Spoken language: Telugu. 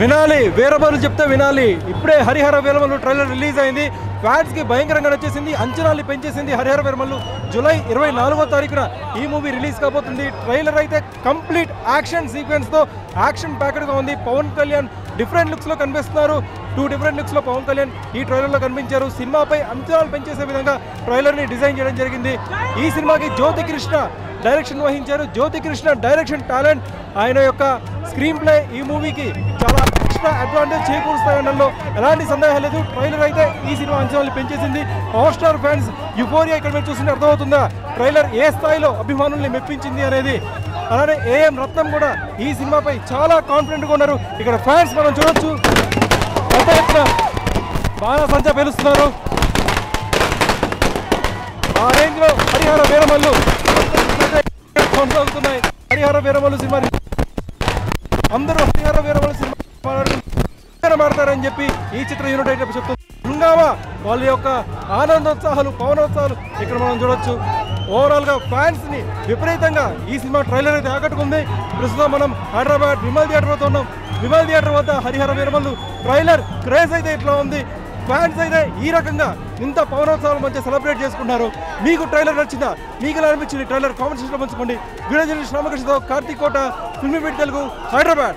వినాలి వీరమల్లు చెప్తే వినాలి. ఇప్పుడే హరిహర వీరమల్లు ట్రైలర్ రిలీజ్ అయింది. ఫ్యాన్స్ కి భయంకరంగా నచ్చేసింది, అంచనాలు పెంచేసింది. హరిహర వీరమల్లు జూలై 24వ తారీఖున ఈ మూవీ రిలీజ్ కాబోతుంది. ట్రైలర్ అయితే కంప్లీట్ యాక్షన్ సీక్వెన్స్ తో యాక్షన్ ప్యాక్డ్ గా ఉంది. పవన్ కళ్యాణ్ డిఫరెంట్ లుక్స్ లో కనిపిస్తున్నారు. 2 డిఫరెంట్ లుక్స్ లో పవన్ కళ్యాణ్ ఈ ట్రైలర్ లో కనిపించారు. సినిమాపై అంచనాలు పెంచేసే విధంగా ట్రైలర్ ని డిజైన్ చేయడం జరిగింది. ఈ సినిమాకి జ్యోతి కృష్ణ డైరెక్షన్ వహించారు. జ్యోతి కృష్ణ డైరెక్షన్ టాలెంట్, ఆయన యొక్క స్క్రీన్ ప్లే ఈ మూవీకి చాలా ఎక్స్ట్రా అడ్వాంటేజ్ చేకూరుస్తాయనడంలో ఎలాంటి సందేహం లేదు. ట్రైలర్ అయితే ఈ సినిమా అంచనాలు పెంచేసింది. పవర్ స్టార్ ఫ్యాన్స్ యుఫోరియా ఇక్కడ మీరు చూస్తుంటే అర్థమవుతుందా ట్రైలర్ ఏ స్థాయిలో అభిమానుల్ని మెప్పించింది అనేది. అలానే ఏఎం రత్నం కూడా ఈ సినిమాపై చాలా కాన్ఫిడెంట్గా ఉన్నారు. ఇక్కడ ఫ్యాన్స్ మనం చూడొచ్చు, పెద్ద ఎత్తున బాణసంచా పేలుస్తున్నారు. ఆ రేంజ్ లో హరిహర వీరమల్లు కొనసాగుతున్నాయి. హరిహర వీరమల్లు సినిమా అందరూ హరిహర వీరమల్లు సినిమా మాడతారని చెప్పి ఈ చిత్ర యూనిట్ అయితే చెప్తుంది. హంగామా వాళ్ళ యొక్క ఆనందోత్సాహాలు పవనోత్సాహాలు ఇక్కడ మనం చూడొచ్చు. ఓవరాల్ గా ఫ్యాన్స్ ని విపరీతంగా ఈ సినిమా ట్రైలర్ అయితే ఆకట్టుకుంది. ప్రస్తుతం మనం హైదరాబాద్ విమల్ థియేటర్ వద్ద ఉన్నాం. విమల్ థియేటర్ వద్ద హరిహర వీరమల్లు ట్రైలర్ క్రేజ్ అయితే ఇట్లా ఉంది. ఫ్యాన్స్ అయితే ఈ రకంగా ఇంత పవనోత్సవాలు మంచిగా సెలబ్రేట్ చేసుకుంటున్నారు. మీకు ట్రైలర్ నచ్చిందా? మీకు ఎలా అనిపించింది ట్రైలర్? కామెంట్ సెక్షన్లో పంచుకోండి. వీడియో జర్నలిస్ట్ రామకృష్ణతో కార్తీక్ కోట, ఫిల్మీ బీట్ తెలుగు, హైదరాబాద్.